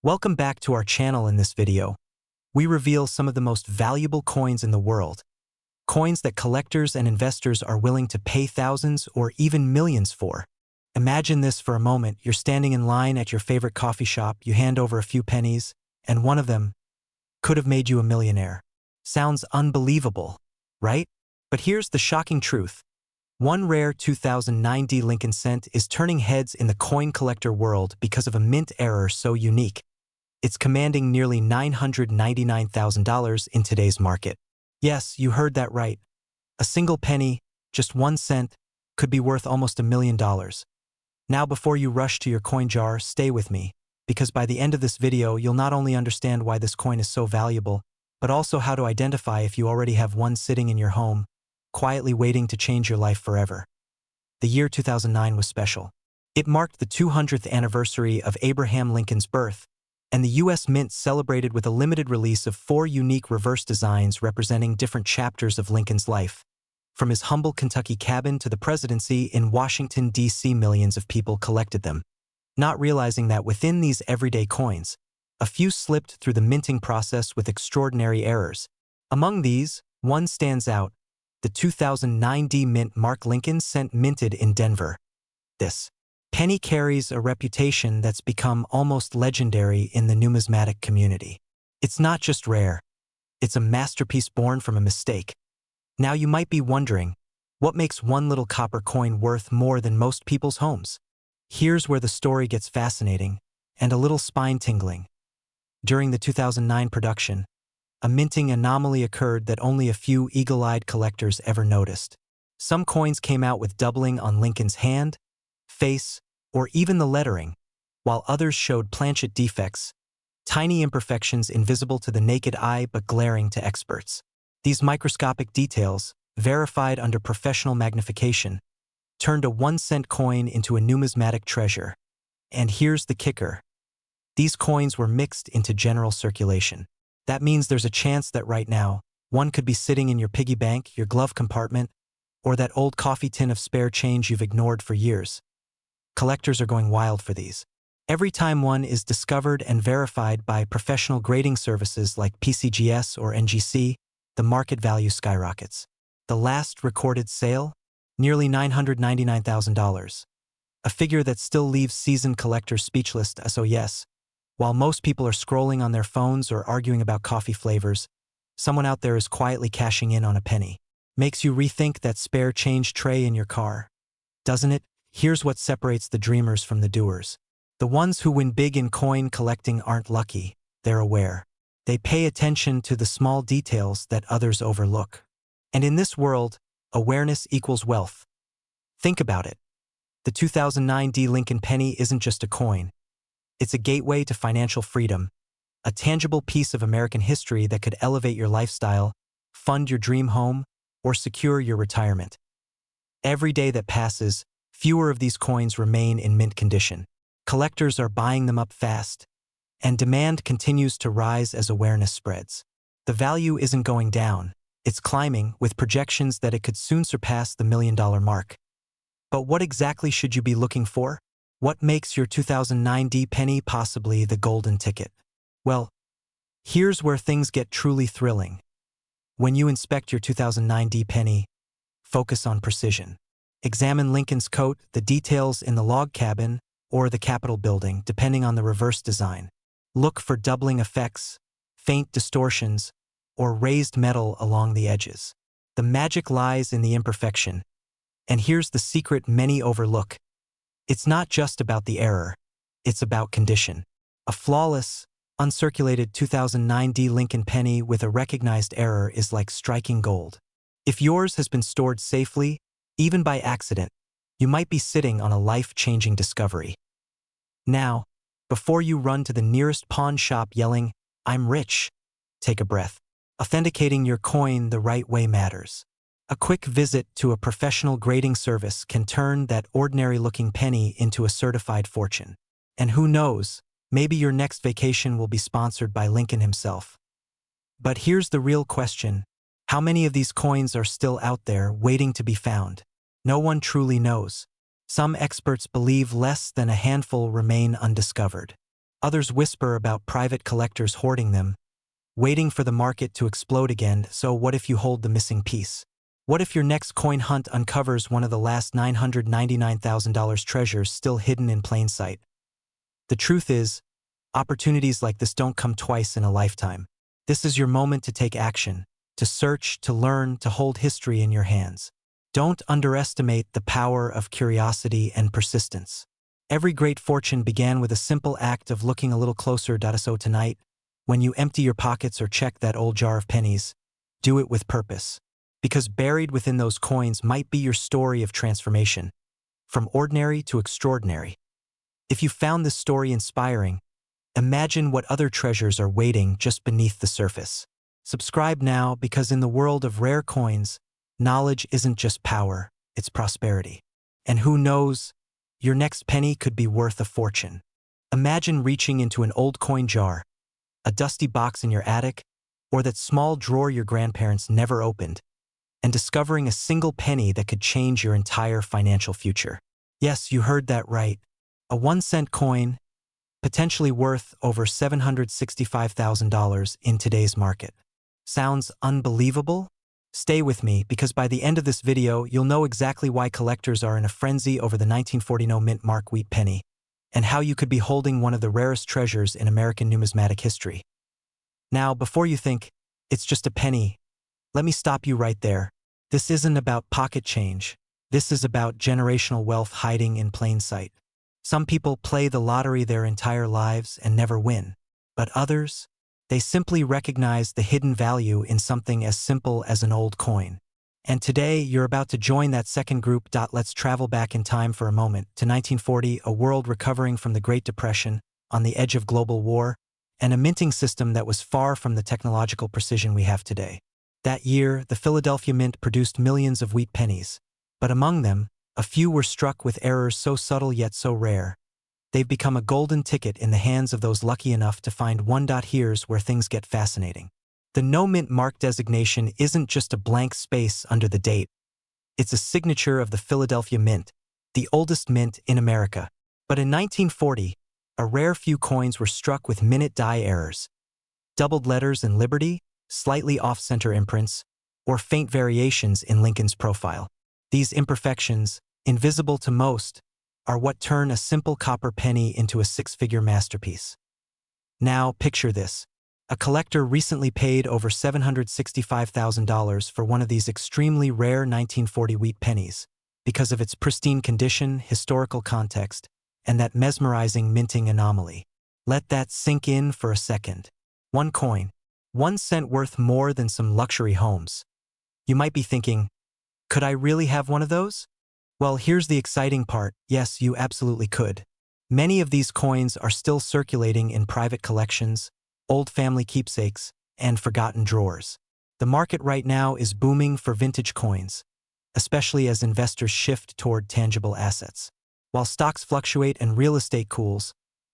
Welcome back to our channel. In this video, we reveal some of the most valuable coins in the world, coins that collectors and investors are willing to pay thousands or even millions for. Imagine this for a moment. You're standing in line at your favorite coffee shop, you hand over a few pennies, and one of them could have made you a millionaire. Sounds unbelievable, right? But here's the shocking truth. One rare 2009 Lincoln cent is turning heads in the coin collector world because of a mint error so unique. It's commanding nearly $999,000 in today's market. Yes, you heard that right. A single penny, just 1 cent, could be worth almost $1 million. Now, before you rush to your coin jar, stay with me, because by the end of this video, you'll not only understand why this coin is so valuable, but also how to identify if you already have one sitting in your home, quietly waiting to change your life forever. The year 2009 was special. It marked the 200th anniversary of Abraham Lincoln's birth, and the U.S. Mint celebrated with a limited release of 4 unique reverse designs representing different chapters of Lincoln's life. From his humble Kentucky cabin to the presidency in Washington, D.C., millions of people collected them, not realizing that within these everyday coins, a few slipped through the minting process with extraordinary errors. Among these, one stands out: the 2009 Mint Mark Lincoln cent minted in Denver. This penny carries a reputation that's become almost legendary in the numismatic community. It's not just rare, it's a masterpiece born from a mistake. Now you might be wondering, what makes one little copper coin worth more than most people's homes? Here's where the story gets fascinating and a little spine-tingling. During the 2009 production, a minting anomaly occurred that only a few eagle-eyed collectors ever noticed. Some coins came out with doubling on Lincoln's hand, face, or even the lettering, while others showed planchet defects, tiny imperfections invisible to the naked eye but glaring to experts. These microscopic details, verified under professional magnification, turned a 1-cent coin into a numismatic treasure. And here's the kicker. These coins were mixed into general circulation. That means there's a chance that right now, one could be sitting in your piggy bank, your glove compartment, or that old coffee tin of spare change you've ignored for years. Collectors are going wild for these. Every time one is discovered and verified by professional grading services like PCGS or NGC, the market value skyrockets. The last recorded sale? Nearly $999,000. A figure that still leaves seasoned collectors speechless. So yes, while most people are scrolling on their phones or arguing about coffee flavors, someone out there is quietly cashing in on a penny. Makes you rethink that spare change tray in your car, doesn't it? Here's what separates the dreamers from the doers. The ones who win big in coin collecting aren't lucky, they're aware. They pay attention to the small details that others overlook. And in this world, awareness equals wealth. Think about it. The 2009 Lincoln penny isn't just a coin. It's a gateway to financial freedom, a tangible piece of American history that could elevate your lifestyle, fund your dream home, or secure your retirement. Every day that passes, fewer of these coins remain in mint condition. Collectors are buying them up fast, and demand continues to rise as awareness spreads. The value isn't going down, it's climbing, with projections that it could soon surpass the $1 million mark. But what exactly should you be looking for? What makes your 2009 penny possibly the golden ticket? Well, here's where things get truly thrilling. When you inspect your 2009 penny, focus on precision. Examine Lincoln's coat, the details in the log cabin, or the Capitol building, depending on the reverse design. Look for doubling effects, faint distortions, or raised metal along the edges. The magic lies in the imperfection. And here's the secret many overlook. It's not just about the error, it's about condition. A flawless, uncirculated 2009 Lincoln penny with a recognized error is like striking gold. If yours has been stored safely, even by accident, you might be sitting on a life-changing discovery. Now, before you run to the nearest pawn shop yelling, "I'm rich," take a breath. Authenticating your coin the right way matters. A quick visit to a professional grading service can turn that ordinary-looking penny into a certified fortune. And who knows, maybe your next vacation will be sponsored by Lincoln himself. But here's the real question. How many of these coins are still out there waiting to be found? No one truly knows. Some experts believe less than a handful remain undiscovered. Others whisper about private collectors hoarding them, waiting for the market to explode again. So what if you hold the missing piece? What if your next coin hunt uncovers one of the last $999,000 treasures still hidden in plain sight? The truth is, opportunities like this don't come twice in a lifetime. This is your moment to take action, to search, to learn, to hold history in your hands. Don't underestimate the power of curiosity and persistence. Every great fortune began with a simple act of looking a little closer. So tonight, when you empty your pockets or check that old jar of pennies, do it with purpose. Because buried within those coins might be your story of transformation, from ordinary to extraordinary. If you found this story inspiring, imagine what other treasures are waiting just beneath the surface. Subscribe now, because in the world of rare coins, knowledge isn't just power, it's prosperity. And who knows, your next penny could be worth a fortune. Imagine reaching into an old coin jar, a dusty box in your attic, or that small drawer your grandparents never opened, and discovering a single penny that could change your entire financial future. Yes, you heard that right. A 1-cent coin, potentially worth over $765,000 in today's market. Sounds unbelievable? Stay with me, because by the end of this video, you'll know exactly why collectors are in a frenzy over the 1940 mint mark wheat penny, and how you could be holding one of the rarest treasures in American numismatic history. Now, before you think, it's just a penny, let me stop you right there. This isn't about pocket change. This is about generational wealth hiding in plain sight. Some people play the lottery their entire lives and never win. But others, they simply recognize the hidden value in something as simple as an old coin. And today, you're about to join that second group. Let's travel back in time for a moment to 1940, a world recovering from the Great Depression, on the edge of global war, and a minting system that was far from the technological precision we have today. That year, the Philadelphia Mint produced millions of wheat pennies, but among them, a few were struck with errors so subtle yet so rare. They've become a golden ticket in the hands of those lucky enough to find one. Here's where things get fascinating. The no mint mark designation isn't just a blank space under the date. It's a signature of the Philadelphia Mint, the oldest mint in America. But in 1940, a rare few coins were struck with minute die errors, doubled letters in Liberty, slightly off-center imprints, or faint variations in Lincoln's profile. These imperfections, invisible to most, are what turn a simple copper penny into a six-figure masterpiece. Now, picture this. A collector recently paid over $765,000 for one of these extremely rare 1940 wheat pennies because of its pristine condition, historical context, and that mesmerizing minting anomaly. Let that sink in for a second. One coin, 1 cent, worth more than some luxury homes. You might be thinking, could I really have one of those? Well, here's the exciting part. Yes, you absolutely could. Many of these coins are still circulating in private collections, old family keepsakes, and forgotten drawers. The market right now is booming for vintage coins, especially as investors shift toward tangible assets. While stocks fluctuate and real estate cools,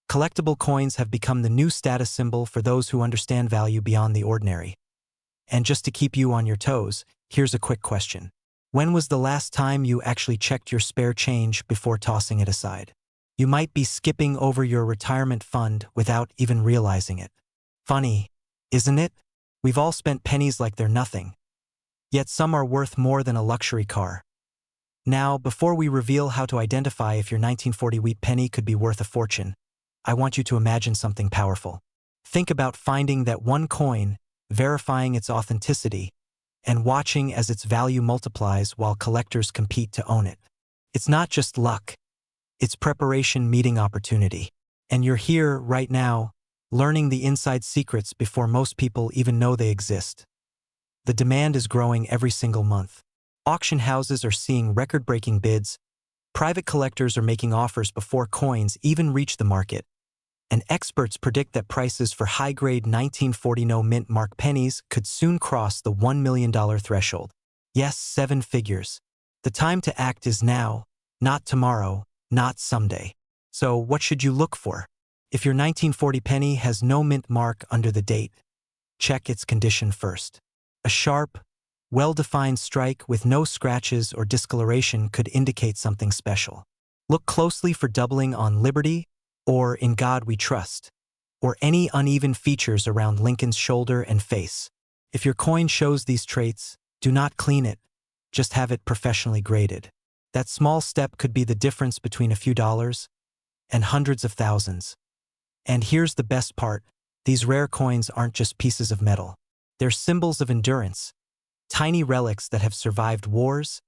collectible coins have become the new status symbol for those who understand value beyond the ordinary. And just to keep you on your toes, here's a quick question. When was the last time you actually checked your spare change before tossing it aside? You might be skipping over your retirement fund without even realizing it. Funny, isn't it? We've all spent pennies like they're nothing. Yet some are worth more than a luxury car. Now, before we reveal how to identify if your 1940 wheat penny could be worth a fortune, I want you to imagine something powerful. Think about finding that one coin, verifying its authenticity, and watching as its value multiplies while collectors compete to own it. It's not just luck. It's preparation meeting opportunity. And you're here, right now, learning the inside secrets before most people even know they exist. The demand is growing every single month. Auction houses are seeing record-breaking bids. Private collectors are making offers before coins even reach the market. And experts predict that prices for high-grade 1940 no mint mark pennies could soon cross the $1 million threshold. Yes, 7 figures. The time to act is now, not tomorrow, not someday. So what should you look for? If your 1940 penny has no mint mark under the date, check its condition first. A sharp, well-defined strike with no scratches or discoloration could indicate something special. Look closely for doubling on Liberty or In God We Trust. or any uneven features around Lincoln's shoulder and face. If your coin shows these traits, do not clean it, just have it professionally graded. That small step could be the difference between a few dollars and hundreds of thousands. And here's the best part, these rare coins aren't just pieces of metal. They're symbols of endurance, tiny relics that have survived wars,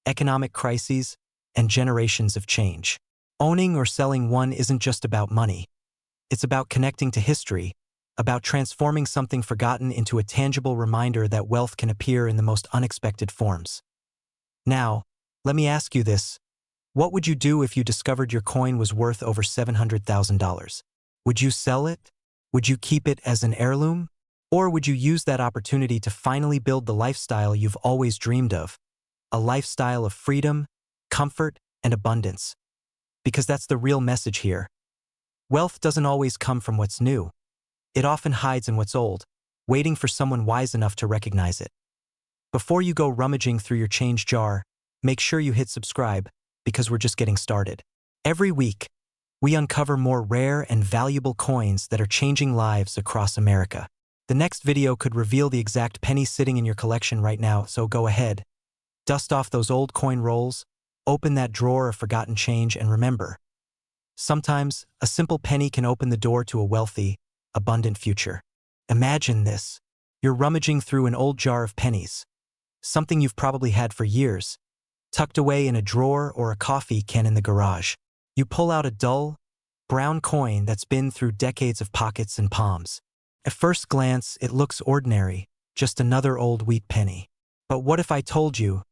economic crises, and generations of change. Owning or selling one isn't just about money. It's about connecting to history, about transforming something forgotten into a tangible reminder that wealth can appear in the most unexpected forms. Now, let me ask you this. What would you do if you discovered your coin was worth over $700,000? Would you sell it? Would you keep it as an heirloom? Or would you use that opportunity to finally build the lifestyle you've always dreamed of? A lifestyle of freedom, comfort, and abundance. Because that's the real message here. Wealth doesn't always come from what's new. It often hides in what's old, waiting for someone wise enough to recognize it. Before you go rummaging through your change jar, make sure you hit subscribe, because we're just getting started. Every week, we uncover more rare and valuable coins that are changing lives across America. The next video could reveal the exact penny sitting in your collection right now, so go ahead. Dust off those old coin rolls, open that drawer of forgotten change, and remember, sometimes a simple penny can open the door to a wealthy, abundant future. Imagine this. You're rummaging through an old jar of pennies, something you've probably had for years, tucked away in a drawer or a coffee can in the garage. You pull out a dull, brown coin that's been through decades of pockets and palms. At first glance, it looks ordinary, just another old wheat penny. But what if I told you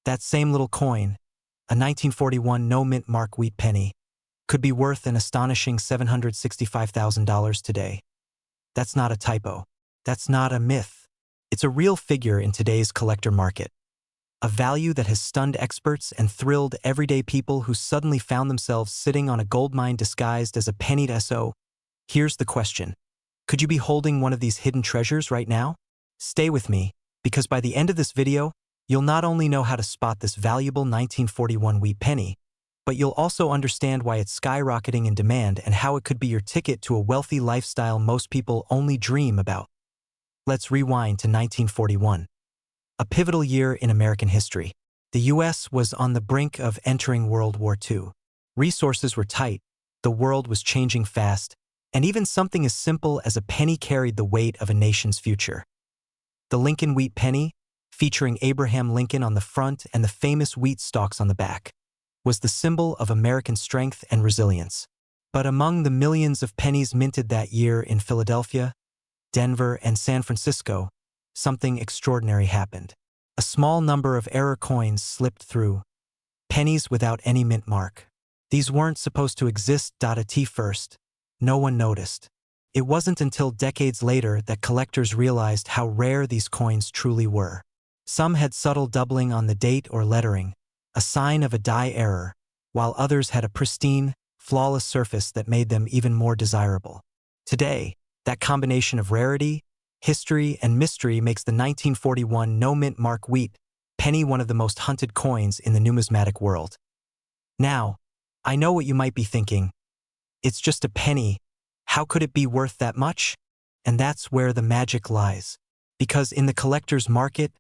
that same little coin, a 1941 no-mint mark wheat penny, could be worth an astonishing $765,000 today? That's not a typo. That's not a myth. It's a real figure in today's collector market. A value that has stunned experts and thrilled everyday people who suddenly found themselves sitting on a gold mine disguised as a pennied SO. Here's the question. Could you be holding one of these hidden treasures right now? Stay with me, because by the end of this video, you'll not only know how to spot this valuable 1941 wheat penny, but you'll also understand why it's skyrocketing in demand and how it could be your ticket to a wealthy lifestyle most people only dream about. Let's rewind to 1941. A pivotal year in American history. The U.S. was on the brink of entering World War II. Resources were tight, the world was changing fast, and even something as simple as a penny carried the weight of a nation's future. The Lincoln wheat penny, featuring Abraham Lincoln on the front and the famous wheat stalks on the back, was the symbol of American strength and resilience. But among the millions of pennies minted that year in Philadelphia, Denver, and San Francisco, something extraordinary happened. A small number of error coins slipped through, pennies without any mint mark. These weren't supposed to exist. At first, no one noticed. It wasn't until decades later that collectors realized how rare these coins truly were. Some had subtle doubling on the date or lettering, a sign of a die error, while others had a pristine, flawless surface that made them even more desirable. Today, that combination of rarity, history, and mystery makes the 1941 no-mint mark wheat penny one of the most hunted coins in the numismatic world. Now, I know what you might be thinking. It's just a penny. How could it be worth that much? And that's where the magic lies. Because in the collector's market,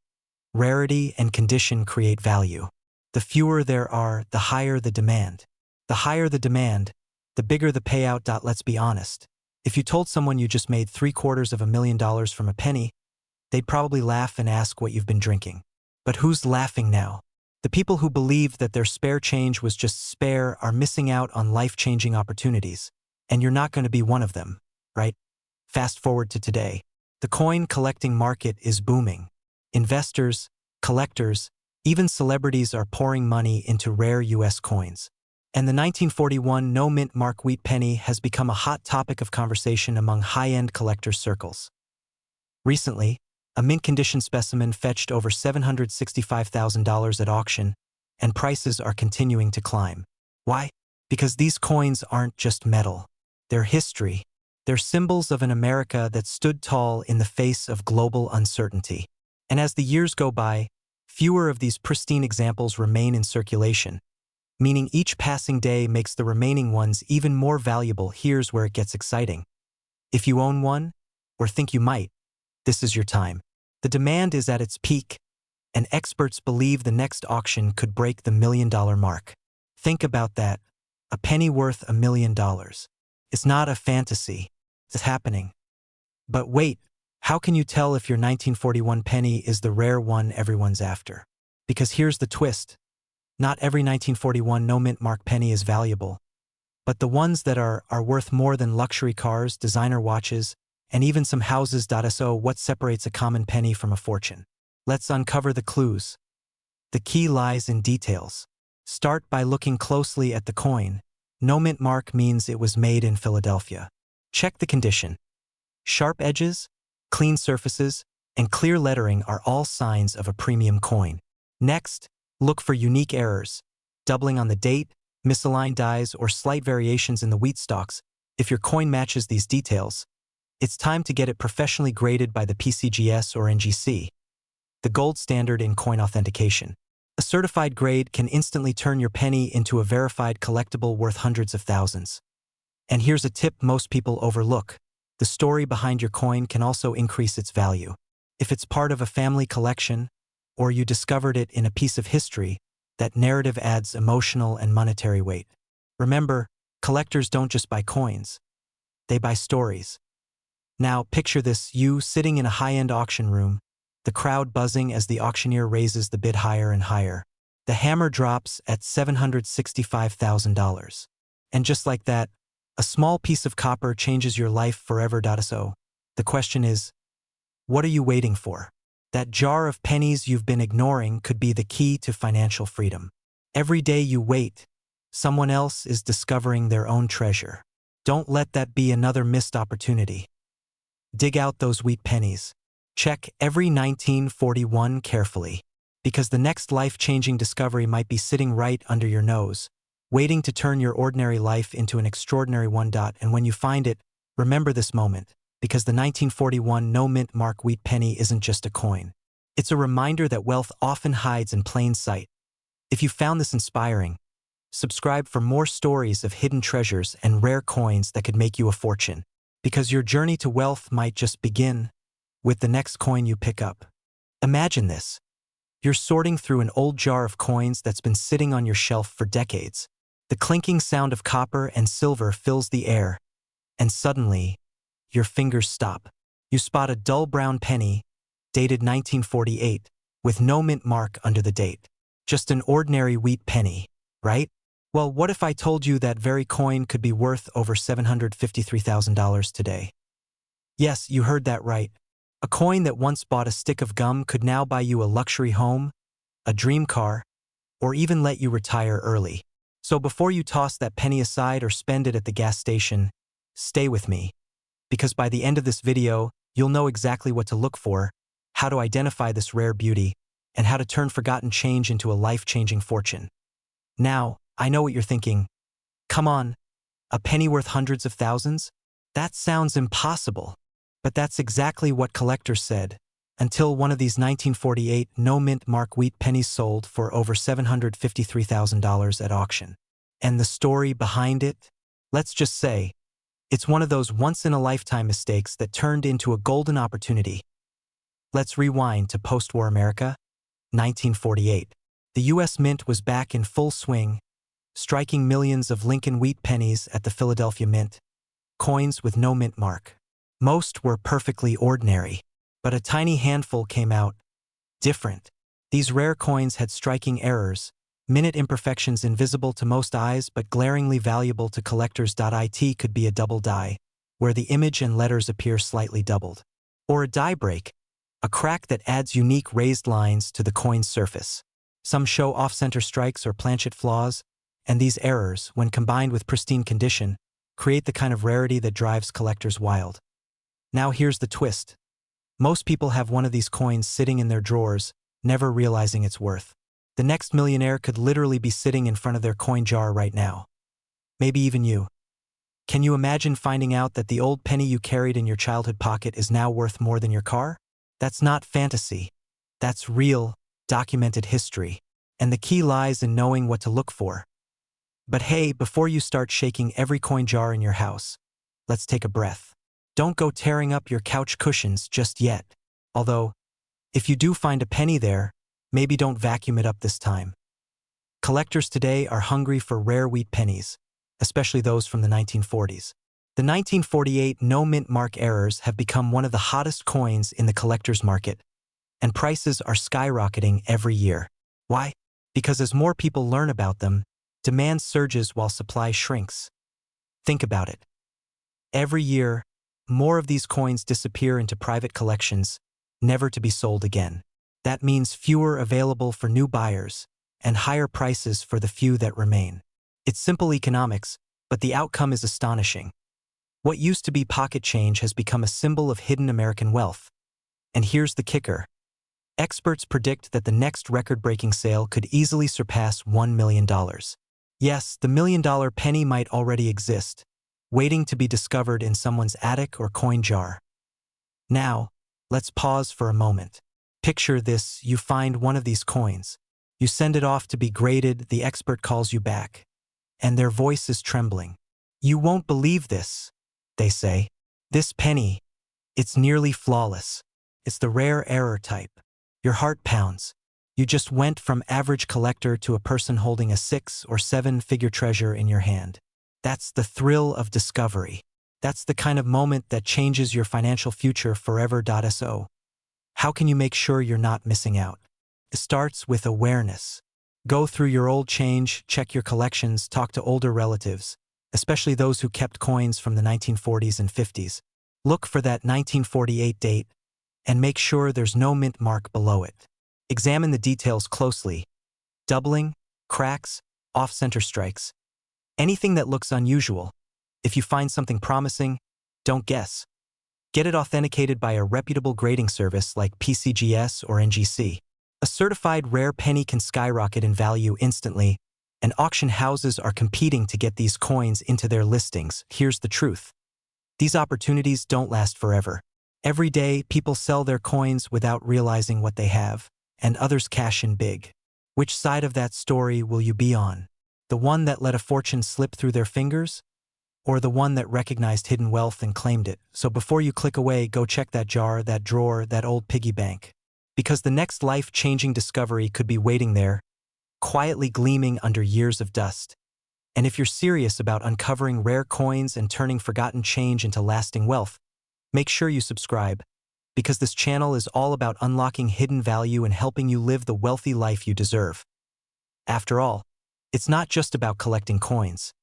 rarity and condition create value. The fewer there are, the higher the demand. The higher the demand, the bigger the payout. Let's be honest. If you told someone you just made $750,000 from a penny, they'd probably laugh and ask what you've been drinking. But who's laughing now? The people who believed that their spare change was just spare are missing out on life-changing opportunities. And you're not going to be one of them, right? Fast forward to today. The coin collecting market is booming. Investors, collectors, even celebrities are pouring money into rare U.S. coins. And the 1941 no-mint mark wheat penny has become a hot topic of conversation among high-end collector circles. Recently, a mint-condition specimen fetched over $765,000 at auction, and prices are continuing to climb. Why? Because these coins aren't just metal. They're history. They're symbols of an America that stood tall in the face of global uncertainty. And as the years go by, fewer of these pristine examples remain in circulation, meaning each passing day makes the remaining ones even more valuable. Here's where it gets exciting. If you own one, or think you might, this is your time. The demand is at its peak, and experts believe the next auction could break the $1 million mark. Think about that. A penny worth $1 million. It's not a fantasy. It's happening. But wait, how can you tell if your 1941 penny is the rare one everyone's after? Because here's the twist. Not every 1941 no-mint mark penny is valuable. But the ones that are worth more than luxury cars, designer watches, and even some houses. So what separates a common penny from a fortune? Let's uncover the clues. The key lies in details. Start by looking closely at the coin. No mint mark means it was made in Philadelphia. Check the condition. Sharp edges, clean surfaces, and clear lettering are all signs of a premium coin. Next, look for unique errors, doubling on the date, misaligned dies, or slight variations in the wheat stalks. If your coin matches these details, it's time to get it professionally graded by the PCGS or NGC, the gold standard in coin authentication. A certified grade can instantly turn your penny into a verified collectible worth hundreds of thousands. And here's a tip most people overlook. The story behind your coin can also increase its value. If it's part of a family collection, or you discovered it in a piece of history, that narrative adds emotional and monetary weight. Remember, collectors don't just buy coins. They buy stories. Now, picture this, you sitting in a high-end auction room, the crowd buzzing as the auctioneer raises the bid higher and higher. The hammer drops at $765,000. And just like that, a small piece of copper changes your life forever. So, the question is, what are you waiting for? That jar of pennies you've been ignoring could be the key to financial freedom. Every day you wait, someone else is discovering their own treasure. Don't let that be another missed opportunity. Dig out those wheat pennies. Check every 1941 carefully, because the next life-changing discovery might be sitting right under your nose, waiting to turn your ordinary life into an extraordinary one. And when you find it, remember this moment, because the 1941 no-mint mark wheat penny isn't just a coin. It's a reminder that wealth often hides in plain sight. If you found this inspiring, subscribe for more stories of hidden treasures and rare coins that could make you a fortune, because your journey to wealth might just begin with the next coin you pick up. Imagine this. You're sorting through an old jar of coins that's been sitting on your shelf for decades. The clinking sound of copper and silver fills the air, and suddenly, your fingers stop. You spot a dull brown penny, dated 1948, with no mint mark under the date. Just an ordinary wheat penny, right? Well, what if I told you that very coin could be worth over $753,000 today? Yes, you heard that right. A coin that once bought a stick of gum could now buy you a luxury home, a dream car, or even let you retire early. So before you toss that penny aside or spend it at the gas station, stay with me. Because by the end of this video, you'll know exactly what to look for, how to identify this rare beauty, and how to turn forgotten change into a life-changing fortune. Now, I know what you're thinking. Come on, a penny worth hundreds of thousands? That sounds impossible. But that's exactly what collectors said, until one of these 1948 no-mint mark wheat pennies sold for over $753,000 at auction. And the story behind it? Let's just say, it's one of those once-in-a-lifetime mistakes that turned into a golden opportunity. Let's rewind to post-war America, 1948. The U.S. Mint was back in full swing, striking millions of Lincoln wheat pennies at the Philadelphia Mint, coins with no mint mark. Most were perfectly ordinary, but a tiny handful came out different. These rare coins had striking errors, minute imperfections invisible to most eyes but glaringly valuable to collectors. It could be a double die, where the image and letters appear slightly doubled. Or a die break, a crack that adds unique raised lines to the coin's surface. Some show off-center strikes or planchet flaws, and these errors, when combined with pristine condition, create the kind of rarity that drives collectors wild. Now here's the twist. Most people have one of these coins sitting in their drawers, never realizing its worth. The next millionaire could literally be sitting in front of their coin jar right now. Maybe even you. Can you imagine finding out that the old penny you carried in your childhood pocket is now worth more than your car? That's not fantasy. That's real, documented history. And the key lies in knowing what to look for. But hey, before you start shaking every coin jar in your house, let's take a breath. Don't go tearing up your couch cushions just yet. Although, if you do find a penny there, maybe don't vacuum it up this time. Collectors today are hungry for rare wheat pennies, especially those from the 1940s. The 1948 no-mint mark errors have become one of the hottest coins in the collector's market, and prices are skyrocketing every year. Why? Because as more people learn about them, demand surges while supply shrinks. Think about it. Every year, more of these coins disappear into private collections, never to be sold again. That means fewer available for new buyers, and higher prices for the few that remain. It's simple economics, but the outcome is astonishing. What used to be pocket change has become a symbol of hidden American wealth. And here's the kicker. Experts predict that the next record-breaking sale could easily surpass $1 million. Yes, the million-dollar penny might already exist, waiting to be discovered in someone's attic or coin jar. Now, let's pause for a moment. Picture this: you find one of these coins. You send it off to be graded, the expert calls you back, and their voice is trembling. "You won't believe this," they say. "This penny, it's nearly flawless. It's the rare error type." Your heart pounds. You just went from average collector to a person holding a 6- or 7-figure treasure in your hand. That's the thrill of discovery. That's the kind of moment that changes your financial future forever. So, how can you make sure you're not missing out? It starts with awareness. Go through your old change, check your collections, talk to older relatives, especially those who kept coins from the 1940s and 50s. Look for that 1948 date, and make sure there's no mint mark below it. Examine the details closely. Doubling, cracks, off-center strikes. Anything that looks unusual. If you find something promising, don't guess. Get it authenticated by a reputable grading service like PCGS or NGC. A certified rare penny can skyrocket in value instantly, and auction houses are competing to get these coins into their listings. Here's the truth. These opportunities don't last forever. Every day, people sell their coins without realizing what they have, and others cash in big. Which side of that story will you be on? The one that let a fortune slip through their fingers? Or the one that recognized hidden wealth and claimed it? So before you click away, go check that jar, that drawer, that old piggy bank. Because the next life-changing discovery could be waiting there, quietly gleaming under years of dust. And if you're serious about uncovering rare coins and turning forgotten change into lasting wealth, make sure you subscribe, because this channel is all about unlocking hidden value and helping you live the wealthy life you deserve. After all, it's not just about collecting coins.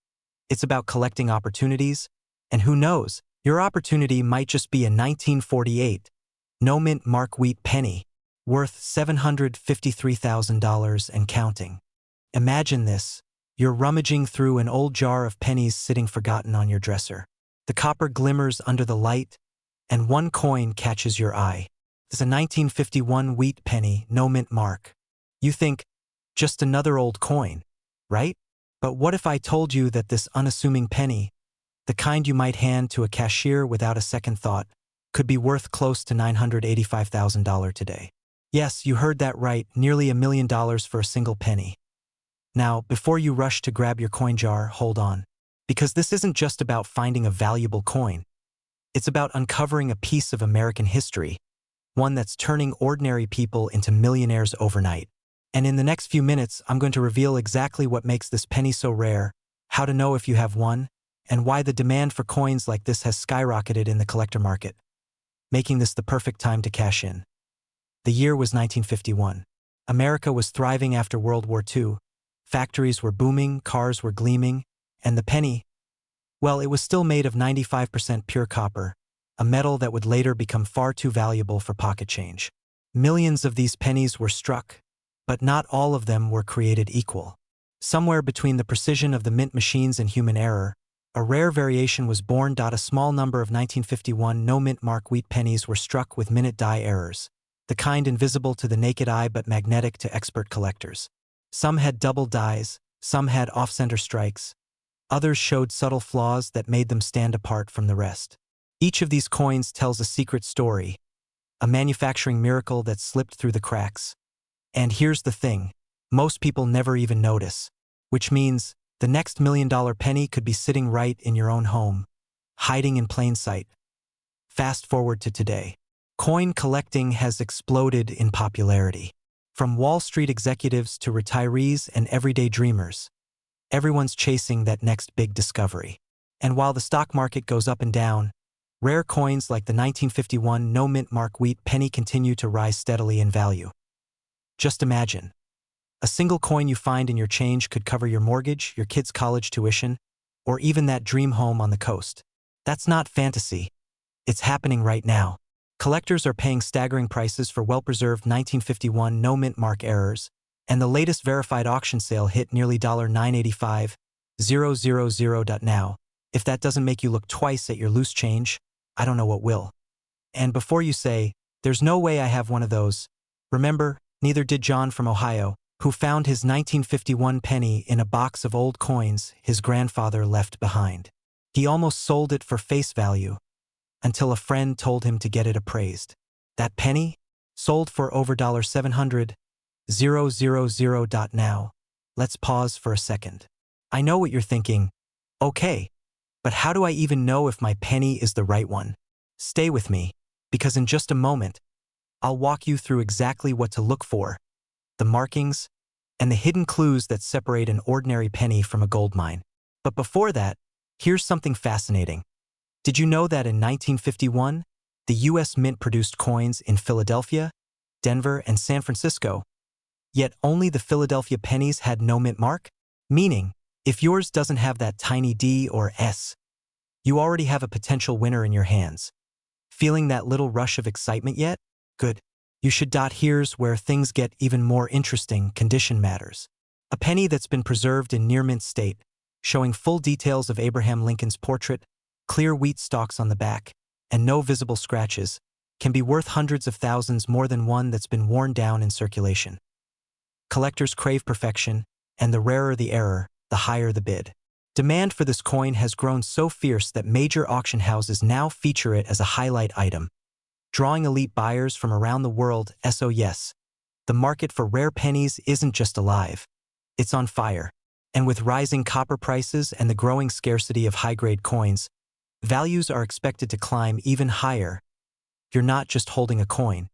It's about collecting opportunities, and who knows, your opportunity might just be a 1948 no-mint mark wheat penny, worth $753,000 and counting. Imagine this: you're rummaging through an old jar of pennies sitting forgotten on your dresser. The copper glimmers under the light, and one coin catches your eye. It's a 1951 wheat penny, no mint mark. You think, just another old coin, right? But what if I told you that this unassuming penny, the kind you might hand to a cashier without a second thought, could be worth close to $985,000 today? Yes, you heard that right, nearly $1 million for a single penny. Now, before you rush to grab your coin jar, hold on. Because this isn't just about finding a valuable coin. It's about uncovering a piece of American history, one that's turning ordinary people into millionaires overnight. And in the next few minutes, I'm going to reveal exactly what makes this penny so rare, how to know if you have one, and why the demand for coins like this has skyrocketed in the collector market, making this the perfect time to cash in. The year was 1951. America was thriving after World War II. Factories were booming, cars were gleaming, and the penny, well, it was still made of 95% pure copper, a metal that would later become far too valuable for pocket change. Millions of these pennies were struck, but not all of them were created equal. Somewhere between the precision of the mint machines and human error, a rare variation was born. A small number of 1951 no-mint mark wheat pennies were struck with minute die errors, the kind invisible to the naked eye but magnetic to expert collectors. Some had double dies, some had off-center strikes, others showed subtle flaws that made them stand apart from the rest. Each of these coins tells a secret story, a manufacturing miracle that slipped through the cracks. And here's the thing, most people never even notice, which means the next $1 million penny could be sitting right in your own home, hiding in plain sight. Fast forward to today. Coin collecting has exploded in popularity. From Wall Street executives to retirees and everyday dreamers, everyone's chasing that next big discovery. And while the stock market goes up and down, rare coins like the 1951 no-mint mark wheat penny continue to rise steadily in value. Just imagine. A single coin you find in your change could cover your mortgage, your kids' college tuition, or even that dream home on the coast. That's not fantasy. It's happening right now. Collectors are paying staggering prices for well-preserved 1951 no-mint mark errors, and the latest verified auction sale hit nearly $985,000. Now, if that doesn't make you look twice at your loose change, I don't know what will. And before you say, "There's no way I have one of those," remember, neither did John from Ohio, who found his 1951 penny in a box of old coins his grandfather left behind. He almost sold it for face value, until a friend told him to get it appraised. That penny sold for over $700,000. Now, let's pause for a second. I know what you're thinking. Okay, but how do I even know if my penny is the right one? Stay with me, because in just a moment, I'll walk you through exactly what to look for, the markings, and the hidden clues that separate an ordinary penny from a gold mine. But before that, here's something fascinating. Did you know that in 1951, the U.S. Mint produced coins in Philadelphia, Denver, and San Francisco? Yet only the Philadelphia pennies had no mint mark? Meaning, if yours doesn't have that tiny D or S, you already have a potential winner in your hands. Feeling that little rush of excitement yet? Good. You should. Here's where things get even more interesting. Condition matters. A penny that's been preserved in near-mint state, showing full details of Abraham Lincoln's portrait, clear wheat stalks on the back, and no visible scratches, can be worth hundreds of thousands more than one that's been worn down in circulation. Collectors crave perfection, and the rarer the error, the higher the bid. Demand for this coin has grown so fierce that major auction houses now feature it as a highlight item, drawing elite buyers from around the world. So yes, the market for rare pennies isn't just alive, it's on fire. And with rising copper prices and the growing scarcity of high-grade coins, values are expected to climb even higher. You're not just holding a coin.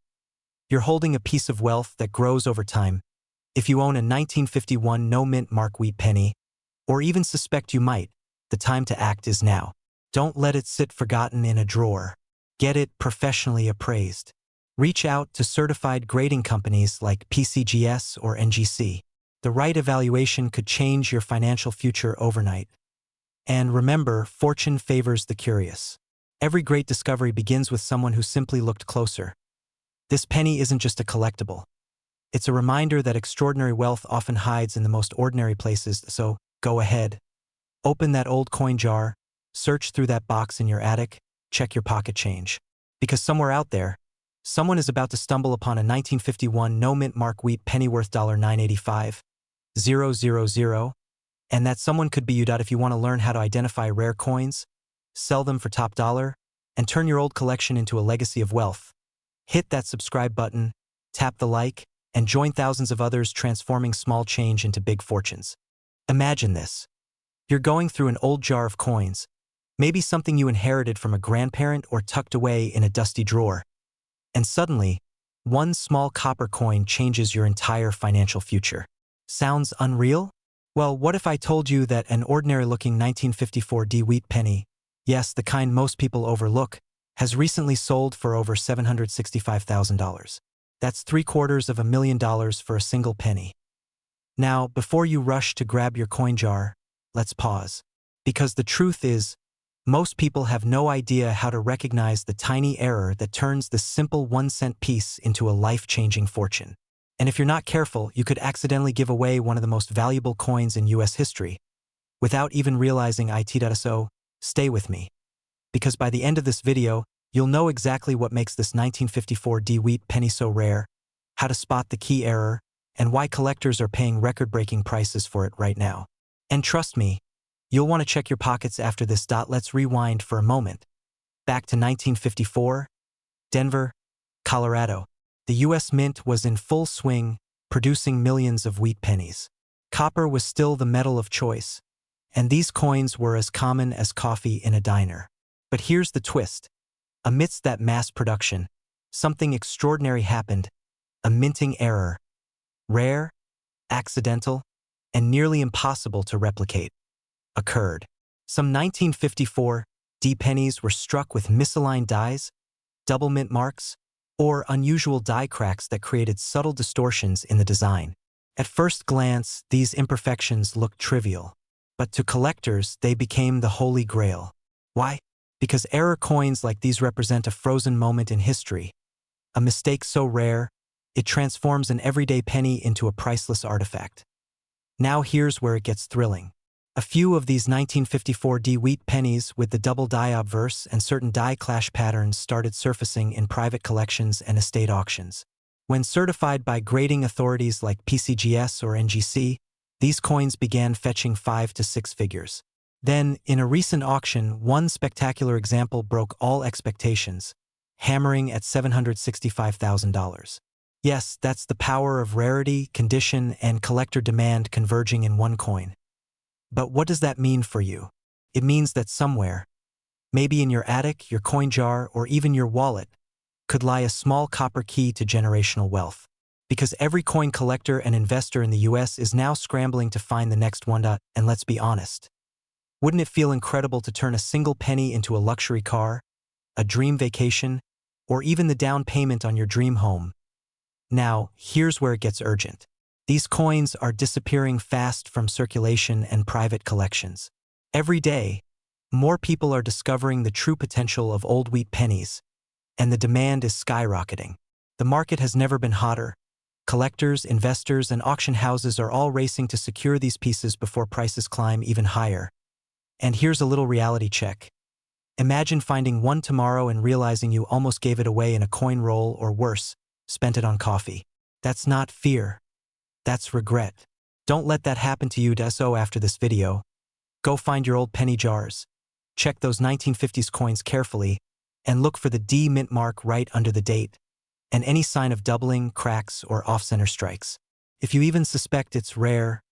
You're holding a piece of wealth that grows over time. If you own a 1951 no-mint mark wheat penny, or even suspect you might, the time to act is now. Don't let it sit forgotten in a drawer. Get it professionally appraised. Reach out to certified grading companies like PCGS or NGC. The right evaluation could change your financial future overnight. And remember, fortune favors the curious. Every great discovery begins with someone who simply looked closer. This penny isn't just a collectible. It's a reminder that extraordinary wealth often hides in the most ordinary places, so go ahead. Open that old coin jar, search through that box in your attic, check your pocket change. Because somewhere out there, someone is about to stumble upon a 1951 no-mint mark wheat penny worth $985,000, and that someone could be you. If you want to learn how to identify rare coins, sell them for top dollar, and turn your old collection into a legacy of wealth, hit that subscribe button, tap the like, and join thousands of others transforming small change into big fortunes. Imagine this. You're going through an old jar of coins, maybe something you inherited from a grandparent or tucked away in a dusty drawer, and suddenly, one small copper coin changes your entire financial future. Sounds unreal? Well, what if I told you that an ordinary-looking 1954 D wheat penny, yes, the kind most people overlook, has recently sold for over $765,000. That's $750,000 for a single penny. Now, before you rush to grab your coin jar, let's pause. Because the truth is, most people have no idea how to recognize the tiny error that turns the simple 1-cent piece into a life-changing fortune. And if you're not careful, you could accidentally give away one of the most valuable coins in U.S. history, without even realizing it. So, stay with me. Because by the end of this video, you'll know exactly what makes this 1954 D wheat penny so rare, how to spot the key error, and why collectors are paying record-breaking prices for it right now. And trust me, you'll want to check your pockets after this. Let's rewind for a moment. Back to 1954, Denver, Colorado. The U.S. Mint was in full swing, producing millions of wheat pennies. Copper was still the metal of choice, and these coins were as common as coffee in a diner. But here's the twist. Amidst that mass production, something extraordinary happened, a minting error. Rare, accidental, and nearly impossible to replicate. Occurred. Some 1954 pennies were struck with misaligned dies, double mint marks, or unusual die cracks that created subtle distortions in the design. At first glance, these imperfections looked trivial, but to collectors, they became the holy grail. Why? Because error coins like these represent a frozen moment in history, a mistake so rare, it transforms an everyday penny into a priceless artifact. Now here's where it gets thrilling. A few of these 1954 wheat pennies with the double die obverse and certain die clash patterns started surfacing in private collections and estate auctions. When certified by grading authorities like PCGS or NGC, these coins began fetching 5 to 6 figures. Then, in a recent auction, one spectacular example broke all expectations, hammering at $765,000. Yes, that's the power of rarity, condition, and collector demand converging in one coin. But what does that mean for you? It means that somewhere, maybe in your attic, your coin jar, or even your wallet, could lie a small copper key to generational wealth. Because every coin collector and investor in the US is now scrambling to find the next one. And let's be honest, wouldn't it feel incredible to turn a single penny into a luxury car, a dream vacation, or even the down payment on your dream home? Now, here's where it gets urgent. These coins are disappearing fast from circulation and private collections. Every day, more people are discovering the true potential of old wheat pennies, and the demand is skyrocketing. The market has never been hotter. Collectors, investors, and auction houses are all racing to secure these pieces before prices climb even higher. And here's a little reality check. Imagine finding one tomorrow and realizing you almost gave it away in a coin roll, or worse, spent it on coffee. That's not fear. That's regret. Don't let that happen to you. So after this video, go find your old penny jars. Check those 1950s coins carefully and look for the D mint mark right under the date and any sign of doubling, cracks, or off-center strikes. If you even suspect it's rare,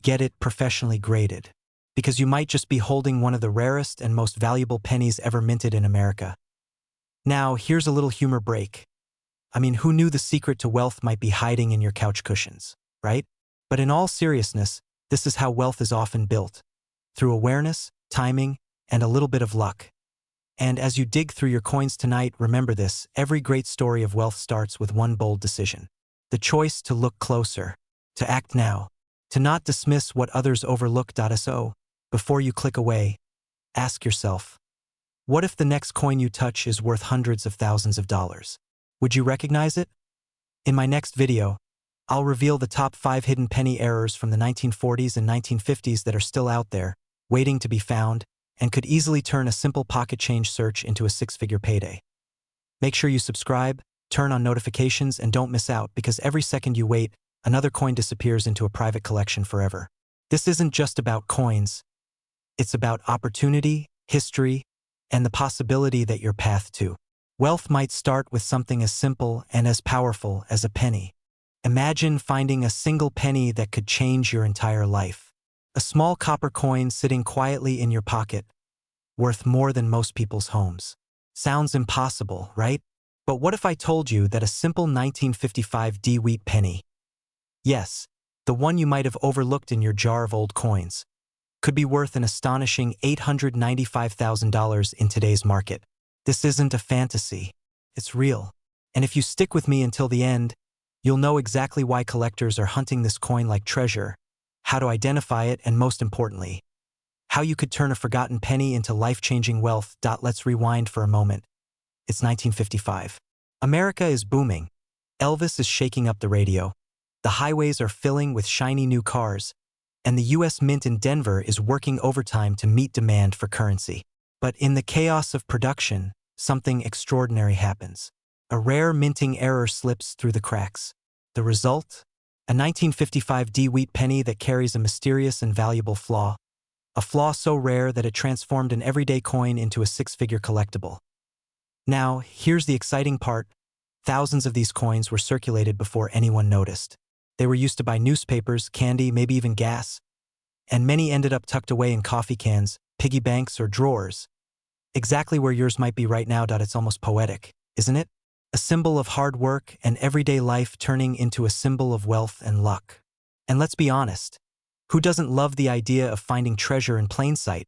get it professionally graded, because you might just be holding one of the rarest and most valuable pennies ever minted in America. Now, here's a little humor break. I mean, who knew the secret to wealth might be hiding in your couch cushions, right? But in all seriousness, this is how wealth is often built. Through awareness, timing, and a little bit of luck. And as you dig through your coins tonight, remember this: every great story of wealth starts with one bold decision. The choice to look closer, to act now, to not dismiss what others overlook. So, before you click away, ask yourself, what if the next coin you touch is worth hundreds of thousands of dollars? Would you recognize it? In my next video, I'll reveal the top 5 hidden penny errors from the 1940s and 1950s that are still out there, waiting to be found, and could easily turn a simple pocket change search into a 6-figure payday. Make sure you subscribe, turn on notifications, and don't miss out, because every second you wait, another coin disappears into a private collection forever. This isn't just about coins. It's about opportunity, history, and the possibility that your path to wealth might start with something as simple and as powerful as a penny. Imagine finding a single penny that could change your entire life. A small copper coin sitting quietly in your pocket, worth more than most people's homes. Sounds impossible, right? But what if I told you that a simple 1955 wheat penny, yes, the one you might have overlooked in your jar of old coins, could be worth an astonishing $895,000 in today's market? This isn't a fantasy. It's real. And if you stick with me until the end, you'll know exactly why collectors are hunting this coin like treasure, how to identify it, and most importantly, how you could turn a forgotten penny into life-changing wealth. Let's rewind for a moment. It's 1955. America is booming. Elvis is shaking up the radio. The highways are filling with shiny new cars, and the US Mint in Denver is working overtime to meet demand for currency. But in the chaos of production, something extraordinary happens. A rare minting error slips through the cracks. The result? A 1955 wheat penny that carries a mysterious and valuable flaw. A flaw so rare that it transformed an everyday coin into a 6-figure collectible. Now, here's the exciting part. Thousands of these coins were circulated before anyone noticed. They were used to buy newspapers, candy, maybe even gas. And many ended up tucked away in coffee cans, piggy banks, or drawers. Exactly where yours might be right now. It's almost poetic, isn't it? A symbol of hard work and everyday life turning into a symbol of wealth and luck. And let's be honest, who doesn't love the idea of finding treasure in plain sight?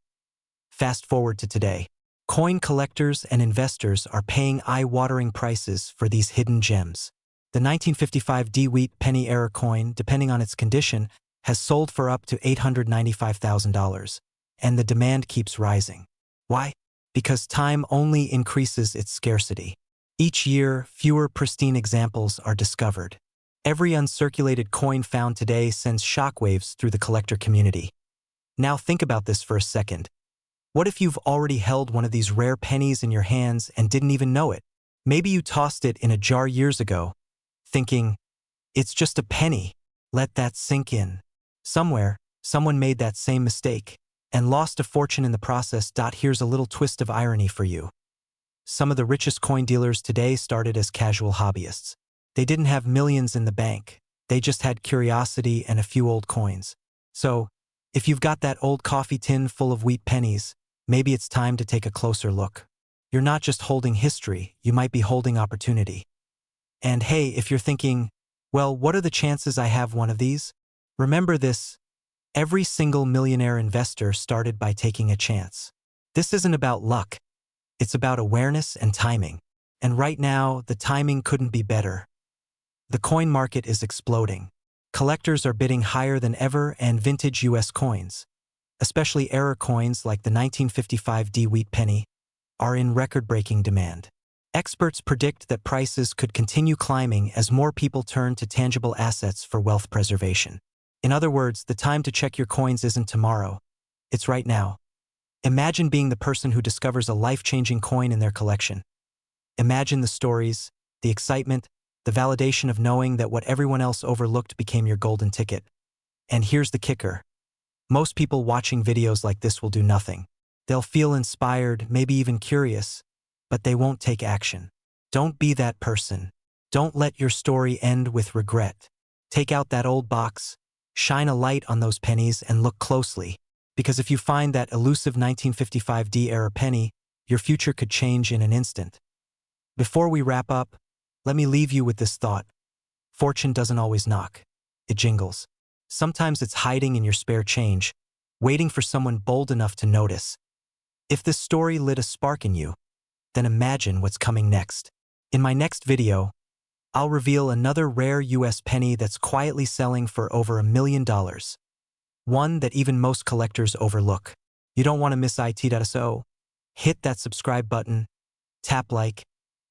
Fast forward to today. Coin collectors and investors are paying eye-watering prices for these hidden gems. The 1955 D-Wheat penny era coin, depending on its condition, has sold for up to $895,000, and the demand keeps rising. Why? Because time only increases its scarcity. Each year, fewer pristine examples are discovered. Every uncirculated coin found today sends shockwaves through the collector community. Now think about this for a second. What if you've already held one of these rare pennies in your hands and didn't even know it? Maybe you tossed it in a jar years ago, thinking, it's just a penny. Let that sink in. Somewhere, someone made that same mistake and lost a fortune in the process. Here's a little twist of irony for you. Some of the richest coin dealers today started as casual hobbyists. They didn't have millions in the bank. They just had curiosity and a few old coins. So, if you've got that old coffee tin full of wheat pennies, maybe it's time to take a closer look. You're not just holding history, you might be holding opportunity. And hey, if you're thinking, well, what are the chances I have one of these? Remember this, every single millionaire investor started by taking a chance. This isn't about luck. It's about awareness and timing. And right now, the timing couldn't be better. The coin market is exploding. Collectors are bidding higher than ever, and vintage US coins, especially era coins like the 1955 D-Wheat penny, are in record-breaking demand. Experts predict that prices could continue climbing as more people turn to tangible assets for wealth preservation. In other words, the time to check your coins isn't tomorrow, it's right now. Imagine being the person who discovers a life-changing coin in their collection. Imagine the stories, the excitement, the validation of knowing that what everyone else overlooked became your golden ticket. And here's the kicker. Most people watching videos like this will do nothing. They'll feel inspired, maybe even curious, but they won't take action. Don't be that person. Don't let your story end with regret. Take out that old box, shine a light on those pennies, and look closely. Because if you find that elusive 1955 D-era penny, your future could change in an instant. Before we wrap up, let me leave you with this thought. Fortune doesn't always knock. It jingles. Sometimes it's hiding in your spare change, waiting for someone bold enough to notice. If this story lit a spark in you, then imagine what's coming next. In my next video, I'll reveal another rare US penny that's quietly selling for over $1 million. One that even most collectors overlook. You don't want to miss it, so hit that subscribe button, tap like,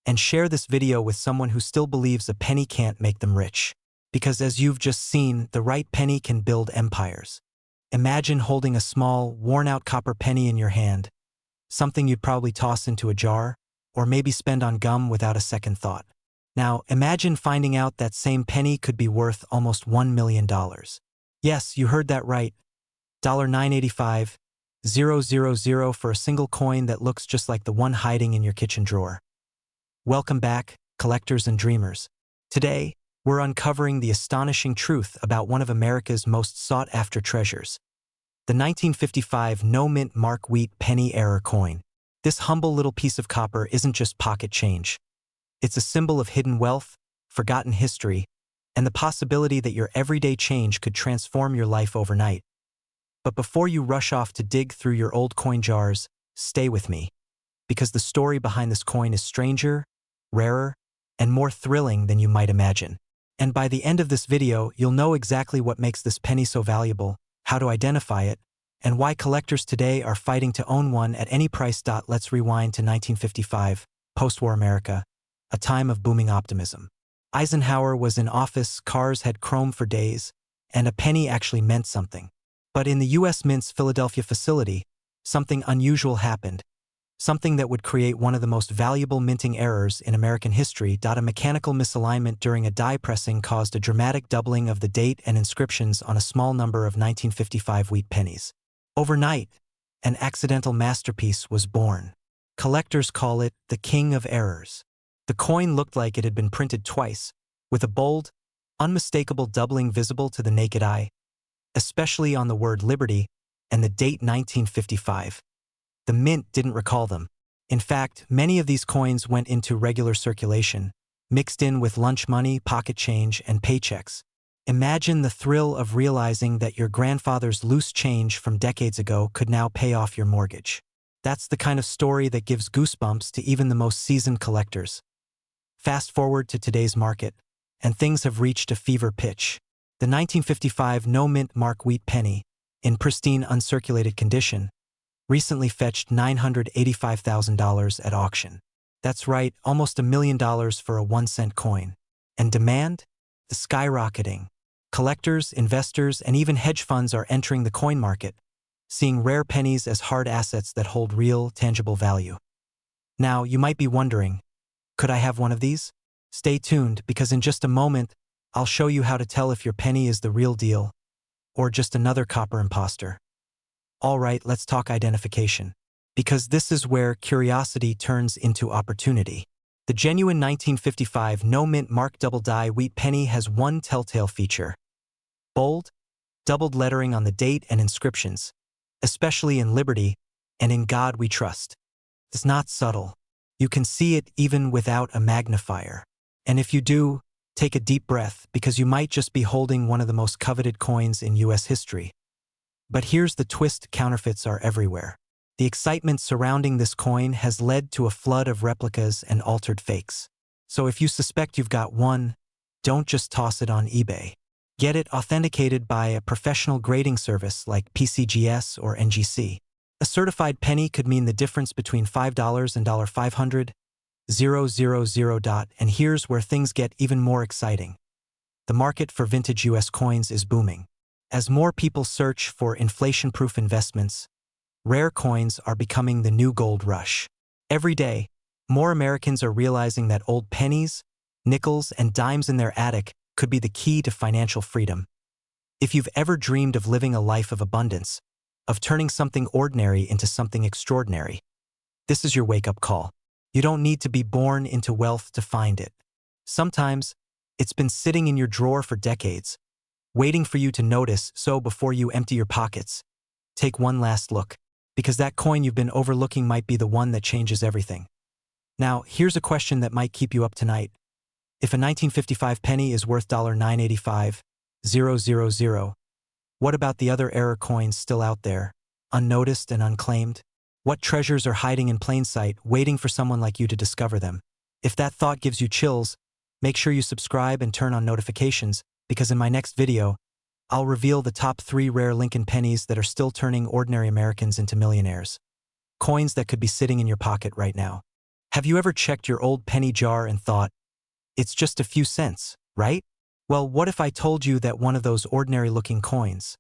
and share this video with someone who still believes a penny can't make them rich. Because as you've just seen, the right penny can build empires. Imagine holding a small, worn-out copper penny in your hand, something you'd probably toss into a jar, or maybe spend on gum without a second thought. Now, imagine finding out that same penny could be worth almost $1 million. Yes, you heard that right. $985,000 for a single coin that looks just like the one hiding in your kitchen drawer. Welcome back, collectors and dreamers. Today, we're uncovering the astonishing truth about one of America's most sought-after treasures, the 1955 no-mint Mark Wheat penny era coin. This humble little piece of copper isn't just pocket change. It's a symbol of hidden wealth, forgotten history, and the possibility that your everyday change could transform your life overnight. But before you rush off to dig through your old coin jars, stay with me, because the story behind this coin is stranger, rarer, and more thrilling than you might imagine. And by the end of this video, you'll know exactly what makes this penny so valuable, how to identify it, and why collectors today are fighting to own one at any price. Let's rewind to 1955, post-war America, a time of booming optimism. Eisenhower was in office, cars had chrome for days, and a penny actually meant something. But in the U.S. Mint's Philadelphia facility, something unusual happened. Something that would create one of the most valuable minting errors in American history. A mechanical misalignment during a die pressing caused a dramatic doubling of the date and inscriptions on a small number of 1955 wheat pennies. Overnight, an accidental masterpiece was born. Collectors call it the King of Errors. The coin looked like it had been printed twice, with a bold, unmistakable doubling visible to the naked eye, especially on the word Liberty and the date 1955. The Mint didn't recall them. In fact, many of these coins went into regular circulation, mixed in with lunch money, pocket change, and paychecks. Imagine the thrill of realizing that your grandfather's loose change from decades ago could now pay off your mortgage. That's the kind of story that gives goosebumps to even the most seasoned collectors. Fast forward to today's market, and things have reached a fever pitch. The 1955 no-mint mark wheat penny, in pristine uncirculated condition, recently fetched $985,000 at auction. That's right, almost $1 million for a 1-cent coin. And demand? The skyrocketing. Collectors, investors, and even hedge funds are entering the coin market, seeing rare pennies as hard assets that hold real, tangible value. Now, you might be wondering, could I have one of these? Stay tuned, because in just a moment, I'll show you how to tell if your penny is the real deal or just another copper imposter. All right, let's talk identification, because this is where curiosity turns into opportunity. The genuine 1955 no-mint mark double-die wheat penny has one telltale feature: bold, doubled lettering on the date and inscriptions, especially in Liberty and In God We Trust. It's not subtle. You can see it even without a magnifier. And if you do, take a deep breath, because you might just be holding one of the most coveted coins in US history. But here's the twist: counterfeits are everywhere. The excitement surrounding this coin has led to a flood of replicas and altered fakes. So if you suspect you've got one, don't just toss it on eBay. Get it authenticated by a professional grading service like PCGS or NGC. A certified penny could mean the difference between $5 and $500,000. And here's where things get even more exciting. The market for vintage US coins is booming. As more people search for inflation-proof investments, rare coins are becoming the new gold rush. Every day, more Americans are realizing that old pennies, nickels, and dimes in their attic could be the key to financial freedom. If you've ever dreamed of living a life of abundance, of turning something ordinary into something extraordinary, this is your wake-up call. You don't need to be born into wealth to find it. Sometimes, it's been sitting in your drawer for decades, waiting for you to notice. So before you empty your pockets, take one last look, because that coin you've been overlooking might be the one that changes everything. Now, here's a question that might keep you up tonight. If a 1955 penny is worth $985,000, what about the other error coins still out there, unnoticed and unclaimed? What treasures are hiding in plain sight, waiting for someone like you to discover them? If that thought gives you chills, make sure you subscribe and turn on notifications, because in my next video, I'll reveal the top 3 rare Lincoln pennies that are still turning ordinary Americans into millionaires. Coins that could be sitting in your pocket right now. Have you ever checked your old penny jar and thought, it's just a few cents, right? Well, what if I told you that one of those ordinary-looking coins,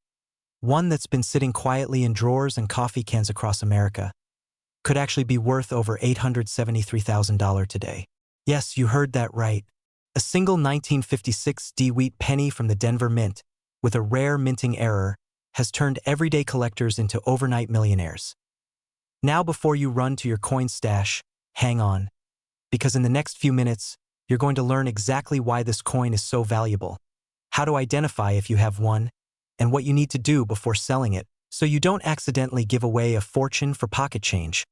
one that's been sitting quietly in drawers and coffee cans across America, could actually be worth over $873,000 today? Yes, you heard that right. A single 1956 D wheat penny from the Denver Mint, with a rare minting error, has turned everyday collectors into overnight millionaires. Now, before you run to your coin stash, hang on, because in the next few minutes, you're going to learn exactly why this coin is so valuable, how to identify if you have one, and what you need to do before selling it so you don't accidentally give away a fortune for pocket change.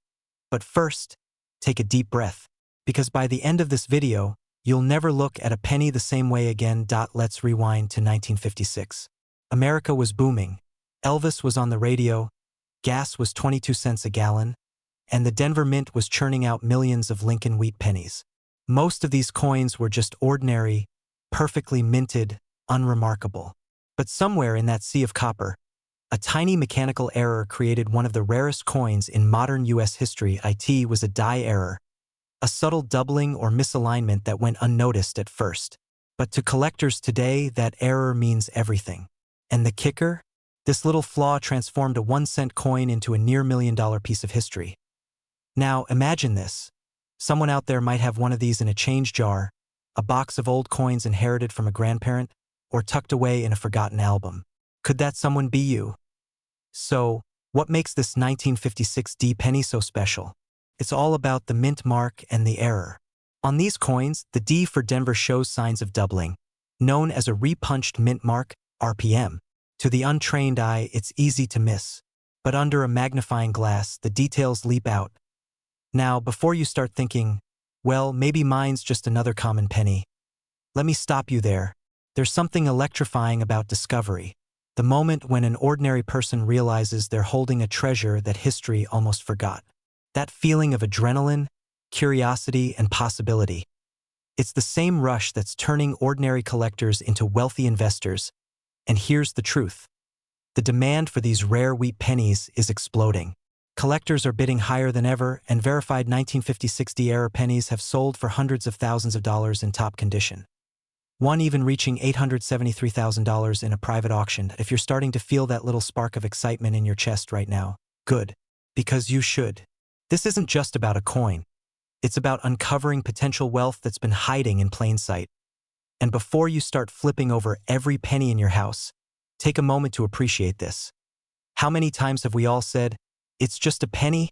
But first, take a deep breath, because by the end of this video, you'll never look at a penny the same way again. Let's rewind to 1956. America was booming. Elvis was on the radio, gas was 22 cents a gallon, and the Denver Mint was churning out millions of Lincoln wheat pennies. Most of these coins were just ordinary, perfectly minted, unremarkable. But somewhere in that sea of copper, a tiny mechanical error created one of the rarest coins in modern US history. It was a die error, a subtle doubling or misalignment that went unnoticed at first. But to collectors today, that error means everything. And the kicker? This little flaw transformed a 1-cent coin into a near $1 million piece of history. Now, imagine this. Someone out there might have one of these in a change jar, a box of old coins inherited from a grandparent, or tucked away in a forgotten album. Could that someone be you? So, what makes this 1956 D penny so special? It's all about the mint mark and the error. On these coins, the D for Denver shows signs of doubling, known as a repunched mint mark, RPM. To the untrained eye, it's easy to miss. But under a magnifying glass, the details leap out. Now, before you start thinking, well, maybe mine's just another common penny, let me stop you there. There's something electrifying about discovery. The moment when an ordinary person realizes they're holding a treasure that history almost forgot. That feeling of adrenaline, curiosity, and possibility. It's the same rush that's turning ordinary collectors into wealthy investors. And here's the truth. The demand for these rare wheat pennies is exploding. Collectors are bidding higher than ever, and verified 1956 D-era pennies have sold for hundreds of thousands of dollars in top condition. One even reaching $873,000 in a private auction. If you're starting to feel that little spark of excitement in your chest right now, good. Because you should. This isn't just about a coin. It's about uncovering potential wealth that's been hiding in plain sight. And before you start flipping over every penny in your house, take a moment to appreciate this. How many times have we all said, "It's just a penny"?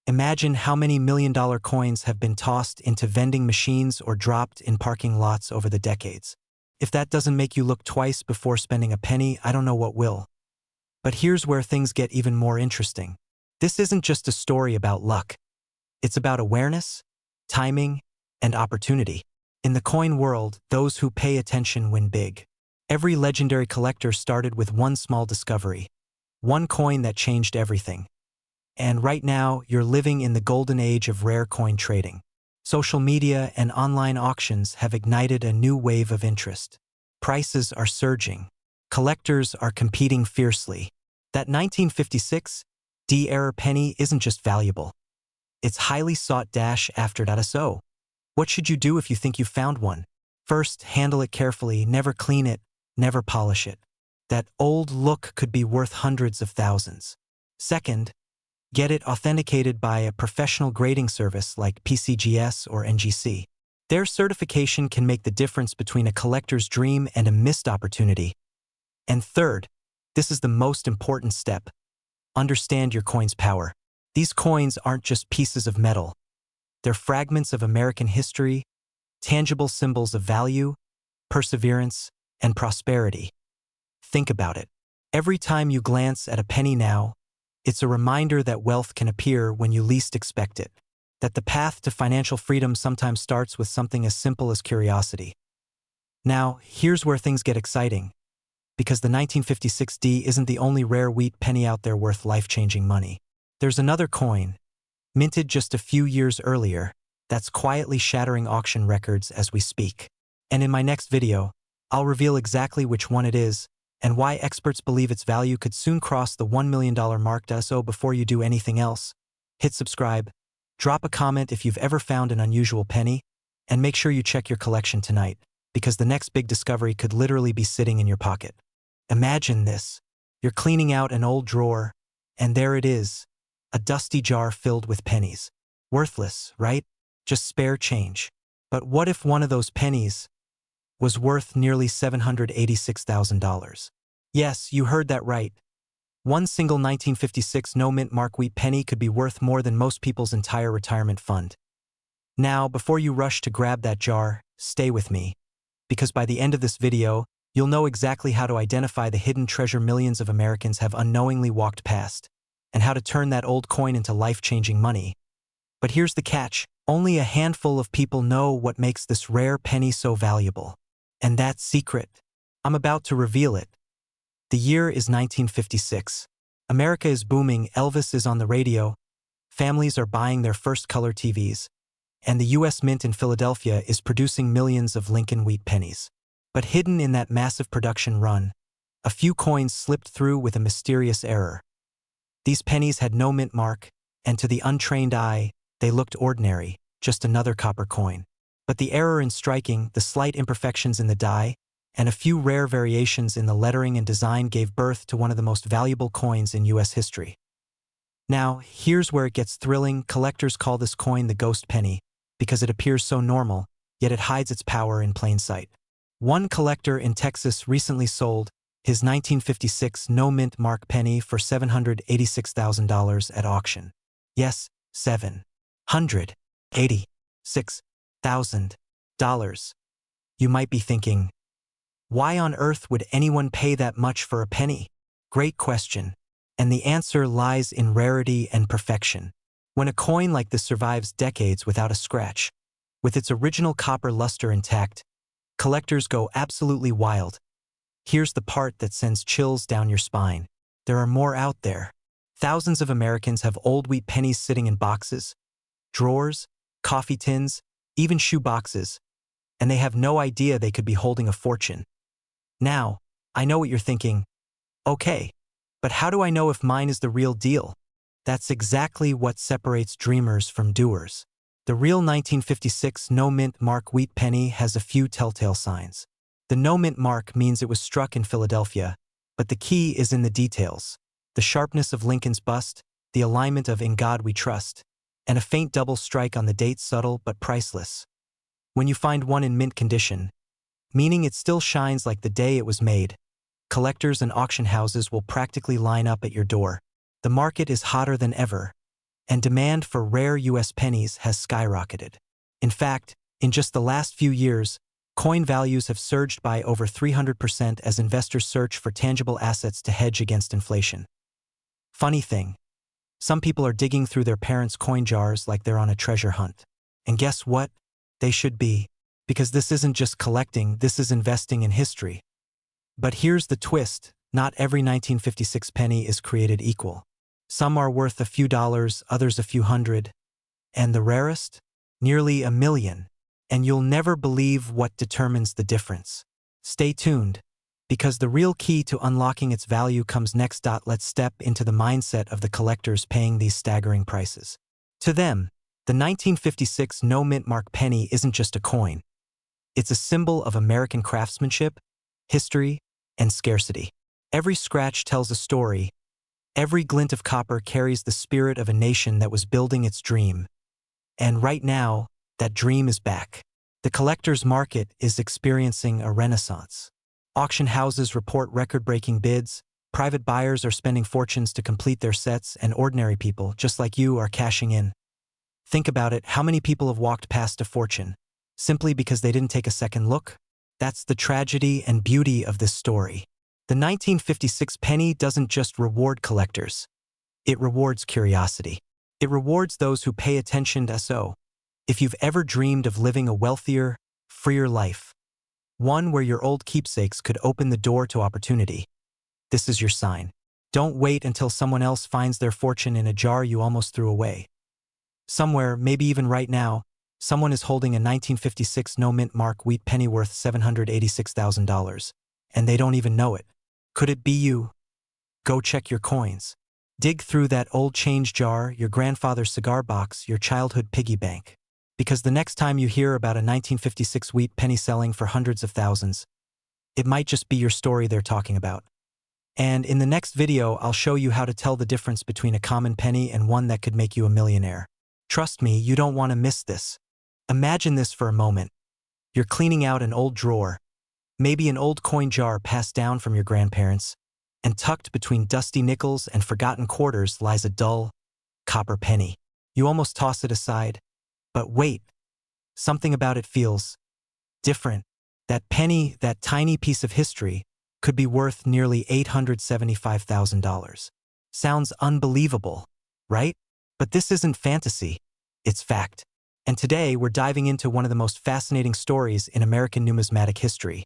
Imagine how many million-dollar coins have been tossed into vending machines or dropped in parking lots over the decades. If that doesn't make you look twice before spending a penny, I don't know what will. But here's where things get even more interesting. This isn't just a story about luck. It's about awareness, timing, and opportunity. In the coin world, those who pay attention win big. Every legendary collector started with one small discovery, one coin that changed everything. And right now, you're living in the golden age of rare coin trading. Social media and online auctions have ignited a new wave of interest. Prices are surging. Collectors are competing fiercely. That 1956 D-era penny isn't just valuable. It's highly sought after. So, what should you do if you think you found one? First, handle it carefully, never clean it, never polish it. That old look could be worth hundreds of thousands. Second, get it authenticated by a professional grading service like PCGS or NGC. Their certification can make the difference between a collector's dream and a missed opportunity. And third, this is the most important step. Understand your coin's power. These coins aren't just pieces of metal. They're fragments of American history, tangible symbols of value, perseverance, and prosperity. Think about it. Every time you glance at a penny now, it's a reminder that wealth can appear when you least expect it. That the path to financial freedom sometimes starts with something as simple as curiosity. Now, here's where things get exciting. Because the 1956 D isn't the only rare wheat penny out there worth life-changing money. There's another coin, minted just a few years earlier, that's quietly shattering auction records as we speak. And in my next video, I'll reveal exactly which one it is, and why experts believe its value could soon cross the $1 million mark. So before you do anything else, hit subscribe, drop a comment if you've ever found an unusual penny, and make sure you check your collection tonight, because the next big discovery could literally be sitting in your pocket. Imagine this. You're cleaning out an old drawer, and there it is, a dusty jar filled with pennies. Worthless, right? Just spare change. But what if one of those pennies was worth nearly $786,000? Yes, you heard that right. One single 1956 no-mint mark wheat penny could be worth more than most people's entire retirement fund. Now, before you rush to grab that jar, stay with me. Because by the end of this video, you'll know exactly how to identify the hidden treasure millions of Americans have unknowingly walked past, and how to turn that old coin into life-changing money. But here's the catch. Only a handful of people know what makes this rare penny so valuable. And that secret, I'm about to reveal it. The year is 1956. America is booming, Elvis is on the radio, families are buying their first color TVs, and the U.S. Mint in Philadelphia is producing millions of Lincoln wheat pennies. But hidden in that massive production run, a few coins slipped through with a mysterious error. These pennies had no mint mark, and to the untrained eye, they looked ordinary, just another copper coin. But the error in striking, the slight imperfections in the die, and a few rare variations in the lettering and design gave birth to one of the most valuable coins in U.S. history. Now, here's where it gets thrilling. Collectors call this coin the ghost penny, because it appears so normal, yet it hides its power in plain sight. One collector in Texas recently sold his 1956 no-mint mark penny for $786,000 at auction. Yes, $786,000. You might be thinking, why on earth would anyone pay that much for a penny? Great question. And the answer lies in rarity and perfection. When a coin like this survives decades without a scratch, with its original copper luster intact, collectors go absolutely wild. Here's the part that sends chills down your spine. There are more out there. Thousands of Americans have old wheat pennies sitting in boxes, drawers, coffee tins, even shoe boxes, and they have no idea they could be holding a fortune. Now, I know what you're thinking. Okay, but how do I know if mine is the real deal? That's exactly what separates dreamers from doers. The real 1956 no-mint mark wheat penny has a few telltale signs. The no-mint mark means it was struck in Philadelphia, but the key is in the details. The sharpness of Lincoln's bust, the alignment of "In God We Trust," and a faint double strike on the date, subtle but priceless. When you find one in mint condition, meaning it still shines like the day it was made, collectors and auction houses will practically line up at your door. The market is hotter than ever, and demand for rare U.S. pennies has skyrocketed. In fact, in just the last few years, coin values have surged by over 300% as investors search for tangible assets to hedge against inflation. Funny thing, some people are digging through their parents' coin jars like they're on a treasure hunt. And guess what? They should be, because this isn't just collecting, this is investing in history. But here's the twist, not every 1956 penny is created equal. Some are worth a few dollars, others a few hundred. And the rarest? Nearly 1 million. And you'll never believe what determines the difference. Stay tuned, because the real key to unlocking its value comes next. Let's step into the mindset of the collectors paying these staggering prices. To them, the 1956 no-mint mark penny isn't just a coin. It's a symbol of American craftsmanship, history, and scarcity. Every scratch tells a story. Every glint of copper carries the spirit of a nation that was building its dream. And right now, that dream is back. The collector's market is experiencing a renaissance. Auction houses report record-breaking bids, private buyers are spending fortunes to complete their sets, and ordinary people, just like you, are cashing in. Think about it, how many people have walked past a fortune simply because they didn't take a second look? That's the tragedy and beauty of this story. The 1956 penny doesn't just reward collectors. It rewards curiosity. It rewards those who pay attention. So, if you've ever dreamed of living a wealthier, freer life, one where your old keepsakes could open the door to opportunity, this is your sign. Don't wait until someone else finds their fortune in a jar you almost threw away. Somewhere, maybe even right now, someone is holding a 1956 no-mint mark wheat penny worth $786,000, and they don't even know it. Could it be you? Go check your coins. Dig through that old change jar, your grandfather's cigar box, your childhood piggy bank. Because the next time you hear about a 1956 wheat penny selling for hundreds of thousands, it might just be your story they're talking about. And in the next video, I'll show you how to tell the difference between a common penny and one that could make you a millionaire. Trust me, you don't want to miss this. Imagine this for a moment. You're cleaning out an old drawer, maybe an old coin jar passed down from your grandparents, and tucked between dusty nickels and forgotten quarters lies a dull, copper penny. You almost toss it aside. But wait, something about it feels different. That penny, that tiny piece of history, could be worth nearly $875,000. Sounds unbelievable, right? But this isn't fantasy, it's fact. And today we're diving into one of the most fascinating stories in American numismatic history.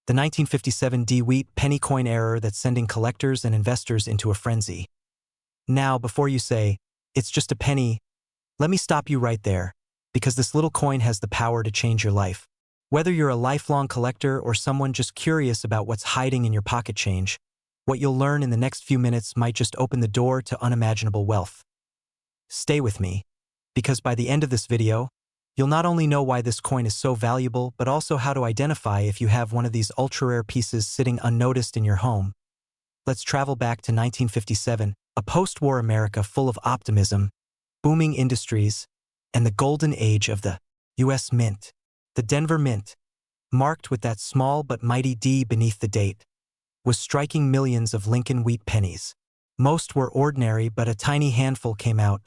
The 1957 wheat penny coin error that's sending collectors and investors into a frenzy. Now, before you say, it's just a penny, let me stop you right there, because this little coin has the power to change your life. Whether you're a lifelong collector or someone just curious about what's hiding in your pocket change, what you'll learn in the next few minutes might just open the door to unimaginable wealth. Stay with me, because by the end of this video, you'll not only know why this coin is so valuable, but also how to identify if you have one of these ultra-rare pieces sitting unnoticed in your home. Let's travel back to 1957, a post-war America full of optimism, booming industries, and the golden age of the U.S. Mint. The Denver Mint, marked with that small but mighty D beneath the date, was striking millions of Lincoln wheat pennies. Most were ordinary, but a tiny handful came out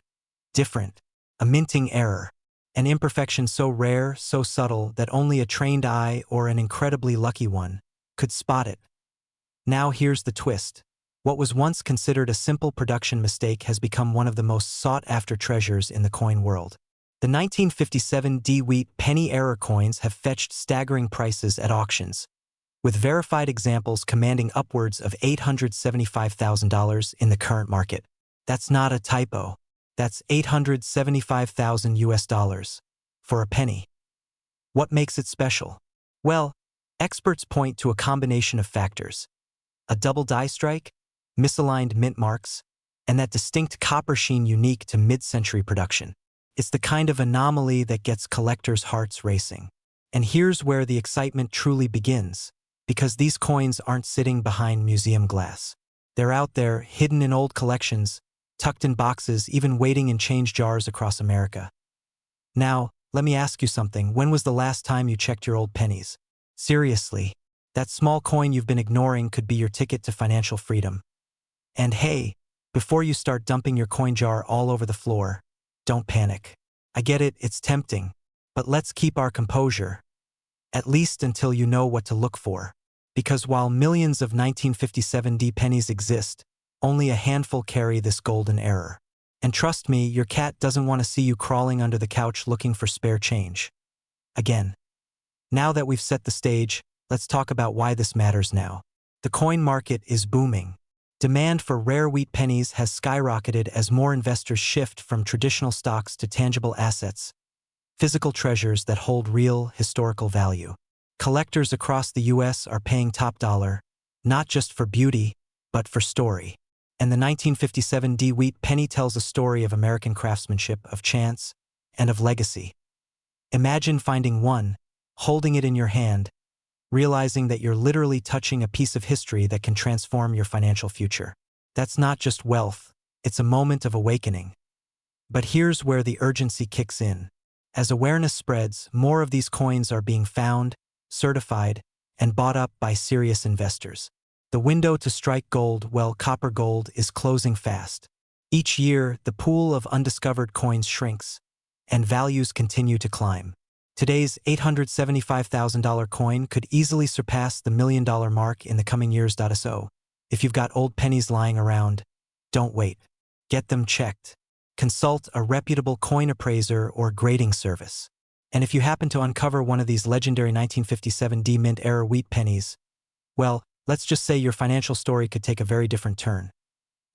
different, a minting error. An imperfection so rare, so subtle, that only a trained eye or an incredibly lucky one could spot it. Now here's the twist. What was once considered a simple production mistake has become one of the most sought-after treasures in the coin world. The 1957 D-Wheat penny error coins have fetched staggering prices at auctions, with verified examples commanding upwards of $875,000 in the current market. That's not a typo. That's $875,000 for a penny. What makes it special? Well, experts point to a combination of factors: a double die strike, misaligned mint marks, and that distinct copper sheen unique to mid-century production. It's the kind of anomaly that gets collectors' hearts racing. And here's where the excitement truly begins, because these coins aren't sitting behind museum glass. They're out there, hidden in old collections, tucked in boxes, even waiting in change jars across America. Now, let me ask you something. When was the last time you checked your old pennies? Seriously, that small coin you've been ignoring could be your ticket to financial freedom. And hey, before you start dumping your coin jar all over the floor, don't panic. I get it, it's tempting, but let's keep our composure, at least until you know what to look for. Because while millions of 1957 D pennies exist, only a handful carry this golden error. And trust me, your cat doesn't want to see you crawling under the couch looking for spare change. Again, now that we've set the stage, let's talk about why this matters now. The coin market is booming. Demand for rare wheat pennies has skyrocketed as more investors shift from traditional stocks to tangible assets, physical treasures that hold real historical value. Collectors across the U.S. are paying top dollar, not just for beauty, but for story. And the 1957 D-Wheat penny tells a story of American craftsmanship, of chance, and of legacy. Imagine finding one, holding it in your hand, realizing that you're literally touching a piece of history that can transform your financial future. That's not just wealth, it's a moment of awakening. But here's where the urgency kicks in. As awareness spreads, more of these coins are being found, certified, and bought up by serious investors. The window to strike gold, well, copper gold, is closing fast. Each year, the pool of undiscovered coins shrinks, and values continue to climb. Today's $875,000 coin could easily surpass the $1 million mark in the coming years. So, if you've got old pennies lying around, don't wait. Get them checked. Consult a reputable coin appraiser or grading service. And if you happen to uncover one of these legendary 1957 D mint era wheat pennies, well, let's just say your financial story could take a very different turn.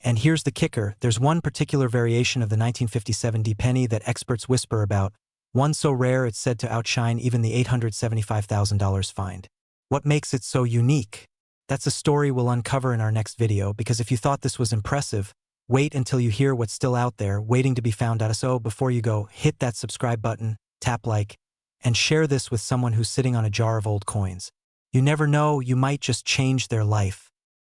And here's the kicker: there's one particular variation of the 1957 D penny that experts whisper about, one so rare it's said to outshine even the $875,000 find. What makes it so unique? That's a story we'll uncover in our next video, because if you thought this was impressive, wait until you hear what's still out there waiting to be found. So before you go, hit that subscribe button, tap like, and share this with someone who's sitting on a jar of old coins. You never know, you might just change their life.